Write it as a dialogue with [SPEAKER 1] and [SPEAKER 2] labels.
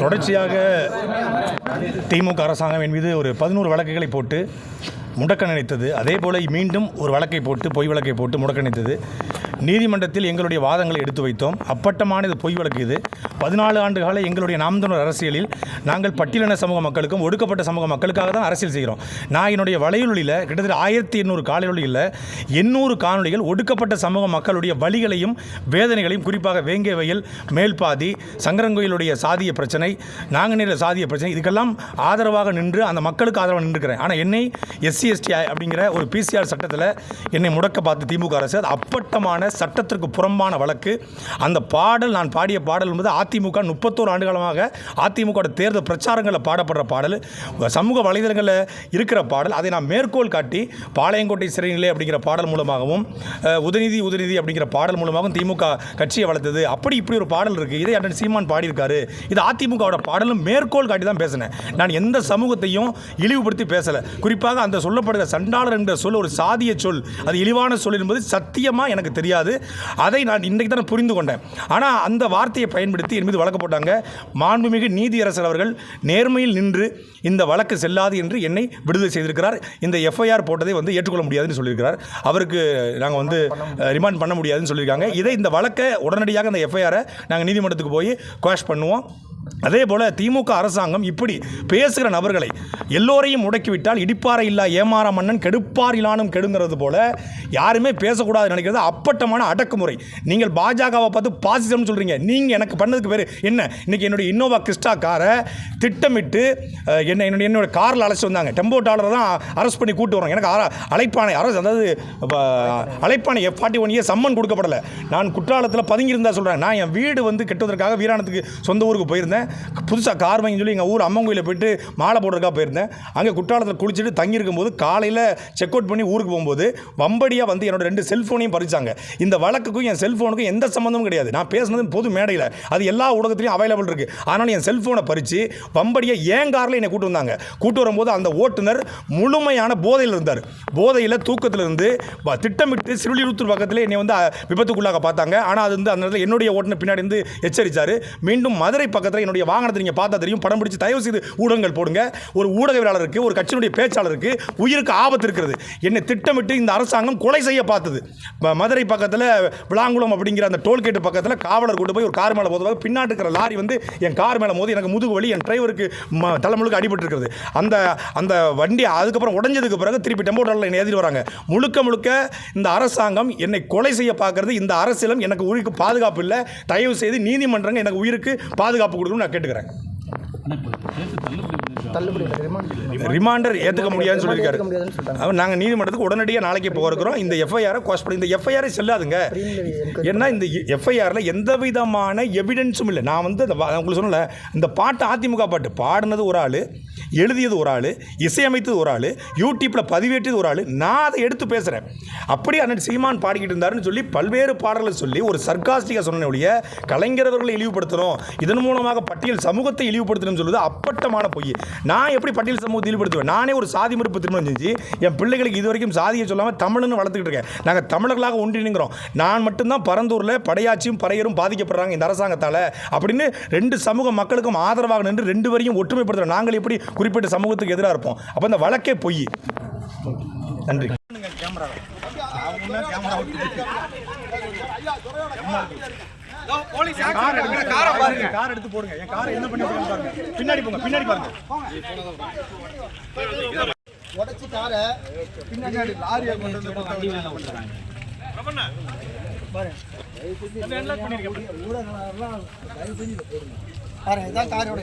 [SPEAKER 1] தொடர்ச்சியாக திமுக அரசாங்கம் என் மீது ஒரு 11 வழக்குகளை போட்டு முடக்க நினைத்தது. அதே போல் மீண்டும் ஒரு வழக்கை போட்டு பொய் வழக்கை போட்டு முடக்க நினைத்தது. நீதிமன்றத்தில் எங்களுடைய வாதங்களை எடுத்து வைத்தோம். அப்பட்டமான இது பொய் வழக்கு. இது 14 ஆண்டு கால எங்களுடைய நாம் தமிழர் அரசியலில் நாங்கள் பட்டியலின சமூக மக்களுக்கும் ஒடுக்கப்பட்ட சமூக மக்களுக்காக தான் அரசியல் செய்கிறோம். நான் என்னுடைய வலையொலியில் கிட்டத்தட்ட 1800 காணொலியில் 800 காணொலிகள் ஒடுக்கப்பட்ட சமூக மக்களுடைய வலிகளையும் வேதனைகளையும், குறிப்பாக வேங்கை வயல், மேல்பாதி, சங்கரங்கோயிலுடைய சாதிய பிரச்சனை, நாங்குநேரில் சாதிய பிரச்சனை, இதுக்கெல்லாம் ஆதரவாக நின்று அந்த மக்களுக்கு ஆதரவாக நின்றுக்கிறேன். ஆனால் என்னை SC/ST அப்படிங்கிற ஒரு PCR சட்டத்தில் என்னை முடக்க பார்த்து திமுக அரசு. அது அப்பட்டமான சட்டத்திற்கு புறம்பான வழக்கு. அந்த பாடல், நான் பாடிய பாடல் என்பது அதிமுக 31 ஆண்டு காலமாக அதிமுக தேர்தல் பிரச்சாரங்களில் பாடப்படுற பாடல், சமூக வலைதளங்களில் இருக்கிற பாடல். அதை நான் மேற்கோள் காட்டி பாளையங்கோட்டை சிறைநிலை அப்படிங்கிற பாடல் மூலமாகவும், உதயநிதி அப்படிங்கிற பாடல் மூலமாகவும் திமுக கட்சியை வளர்த்தது. அப்படி இப்படி ஒரு பாடல் இருக்குது. இதை அண்ணன் சீமான் பாடியிருக்காரு. இது அதிமுகவோட பாடலும் மேற்கோள் காட்டி தான் பேசினேன். நான் எந்த சமூகத்தையும் இழிவுபடுத்தி பேசலை. குறிப்பாக அந்த சொல்லப்படுகிற சண்டாளர் என்ற சொல் ஒரு சாதிய சொல், அது இழிவான சொல் என்பது சத்தியமாக எனக்கு தெரியாது. அதை நான் இன்றைக்கு தான் புரிந்து கொண்டேன். ஆனால் அந்த வார்த்தையை பயன்படுத்தி என் மீது வழக்கு போட்டாங்க. மாண்புமிகு நீதியரசர் அவர்கள் நேர்மையில் நின்று இந்த வழக்கு செல்லாது என்று என்னை விடுதலை செய்திருக்கிறார். இந்த FIR போட்டதை ஏற்றுக்கொள்ள முடியாதுன்னு சொல்லியிருக்கிறார். அவருக்கு நாங்கள் ரிமாண்ட் பண்ண முடியாதுன்னு சொல்லியிருக்காங்க. இந்த வழக்கை உடனடியாக இந்த FIR நாங்கள் நீதிமன்றத்துக்கு போய் குவாஷ் பண்ணுவோம். அதே போல் திமுக அரசாங்கம் இப்படி பேசுகிற நபர்களை எல்லோரையும் முடக்கிவிட்டால் இடிப்பாறை இல்லா ஏமாற மன்னன் கெடுப்பார் இலானும் கெடுங்கிறது போல யாருமே பேசக்கூடாது நினைக்கிறது அப்பட்டமான அடக்குமுறை. நீங்கள் பாஜகவை பார்த்து பாசிசம்னு சொல்கிறீங்க. நீங்கள் எனக்கு பண்ணதுக்கு பேர் என்ன? இன்றைக்கி என்னுடைய இன்னோவா கிறிஸ்டா காரை திட்டமிட்டு என்னோட காரில் அழைச்சி வந்தாங்க. டெம்போ டாலரை தான் அரெஸ்ட் பண்ணி கூட்டு வரோம். எனக்கு அழைப்பானை அதாவது அழைப்பானை F41 சம்மன் கொடுக்கப்படலை. நான் குற்றாலத்தில் பதுங்கியிருந்தா சொல்கிறேன். நான் என் வீடு கெட்டுவதற்காக வீராணத்துக்கு சொந்த ஊருக்கு போயிருந்தேன். புதுசாக கார் வாங்கி சொல்லி எங்கள் ஊர் அம்மங்கோயிலில் போயிட்டு மாலை போடுறதுக்காக போயிருந்தேன். அங்கே குற்றாலத்தில் குளிச்சுட்டு தங்கியிருக்கும் போது காலையில் செக் அவுட் பண்ணி ஊருக்கு போகும்போது வம்படியாக என்னோட 2 செல்ஃபோனையும் பறிச்சாங்க. இந்த வழக்குக்கும் என் செல்ஃபோனுக்கும் எந்த சம்மந்தமும் கிடையாது. நான் பேசுனது பொது மேடையில், அது எல்லா ஊடகத்திலையும் அவைலபிள் இருக்குது. ஆனால் என் செல்ஃபோனை பறித்து வம்படியாக ஏன் காரில் என்னை கூட்டு வந்தாங்க. கூட்டு வரும்போது அந்த ஓட்டுநர் முழுமையான போதையில் இருந்தார். போதையில் தூக்கத்தில் இருந்து திட்டமிட்டு சிறுலிருத்தூர் பக்கத்தில் என்னை விபத்துக்குள்ளாக பார்த்தாங்க. ஆனால் அது அந்த நேரத்தில் என்னுடைய ஓட்டுநர் பின்னாடி இருந்து எச்சரித்தார். மீண்டும் மதுரை பக்கத்தில் என்னுடைய வாகனத்தை நீங்கள் பார்த்தா தெரியும். படம் பிடிச்சி தயவு செய்து ஊடகங்கள் போடுங்க. ஒரு ஊடகவியலாளருக்கு, ஒரு கட்சியினுடைய பேச்சாளருக்கு உயிருக்கு ஆபத்து இருக்கிறது. என்னை திட்டமிட்டு இந்த அரசாங்கம் கொலை செய்ய பார்த்தது. மதுரை பக்கத்தில் விளாங்குளம் அப்படிங்கிற அந்த டோல்கேட்டு பக்கத்தில் காவலர் கொண்டு போய் ஒரு கார் மேலே போதுவாக பின்னாடி இருக்கிற லாரி என் கார் மேலே மோதி எனக்கு முதுகு வலி, என் டிரைவருக்கு தலைமுழுக்கு அடிபட்டு இருக்கிறது. அந்த வண்டி அதுக்கப்புறம் உடஞ்சதுக்கு பிறகு திருப்பி டெம்போ டாலரில் என்னை ஏற்றிட்டு வராங்க. முழுக்க இந்த அரசாங்கம் என்னை கொலை செய்ய பார்க்கறது. இந்த அரசியலும் எனக்கு உயிருக்கு பாதுகாப்பு இல்லை. தயவு செய்து நீதிமன்றங்கள் எனக்கு உயிருக்கு பாதுகாப்பு கொடுக்கணும்னு நான் கேட்டுக்கிறேன். ரிமாண்டர் ஏற்றுக்க முடியாதுன்னு சொல்லியிருக்காரு. நாங்கள் நீதிமன்றத்துக்கு உடனடியாக நாளைக்கு போகிறோம். இந்த FIR குவாஷ் பண்ணி இந்த FIR செல்லாதுங்க. ஏன்னா இந்த FIRல எந்த விதமான எவிடன்ஸும் இல்லை. நான் உங்களுக்கு சொன்னல, இந்த பாட்டு அதிமுக பாட்டு பாடினது ஒரு ஆள், எழுதியது ஒரு ஆள், இசையமைத்தது ஒரு ஆள், யூடியூப்பில் பதிவேற்றது ஒரு ஆள். நான் அதை எடுத்து பேசுகிறேன். அப்படி அண்ணன் சீமான் பாடிக்கிட்டு இருந்தாருன்னு சொல்லி பல்வேறு பாடல்களை சொல்லி ஒரு சர்க்காஸ்டிக்காக சொன்ன ஒழிய கலைஞரவர்களை இழிவுபடுத்தணும், இதன் மூலமாக பட்டியல் சமூகத்தை இழிவுபடுத்தணும்னு சொல்லுவது அப்பட்டமான பொய். நான் எப்படி பட்டியல் சமூகத்தை இழிவுபடுத்துவேன்? நானே ஒரு சாதி மறுப்பு திருமணம் செஞ்சு என் பிள்ளைகளுக்கு இதுவரைக்கும் சாதியை சொல்லாமல் தமிழ்னு வளர்த்துக்கிட்டு இருக்கேன். நாங்கள் தமிழர்களாக ஒன்றிணைங்கிறோம். நான் மட்டும்தான் பரந்தூரில் படையாச்சியும் பறையரும் பாதிக்கப்படுறாங்க இந்த அரசாங்கத்தால் அப்படின்னு 2 சமூக மக்களுக்கும் ஆதரவாக நின்று 2 வரையும் ஒற்றுமைப்படுத்துகிறோம். நாங்கள் எப்படி குறிப்பிட்ட சமூகத்துக்கு எதிராக இருப்போம்? அப்போ இந்த வழக்கே பொய். நன்றி. கார் எடுத்து போடுங்க. என் காரை என்ன பண்ணி பாருங்க. பின்னாடி போங்க, பின்னாடி பாருங்க. உடைச்சு காரை பின்னாடி லாரியை கொண்டு வந்து பாருங்க. இதான் காரோட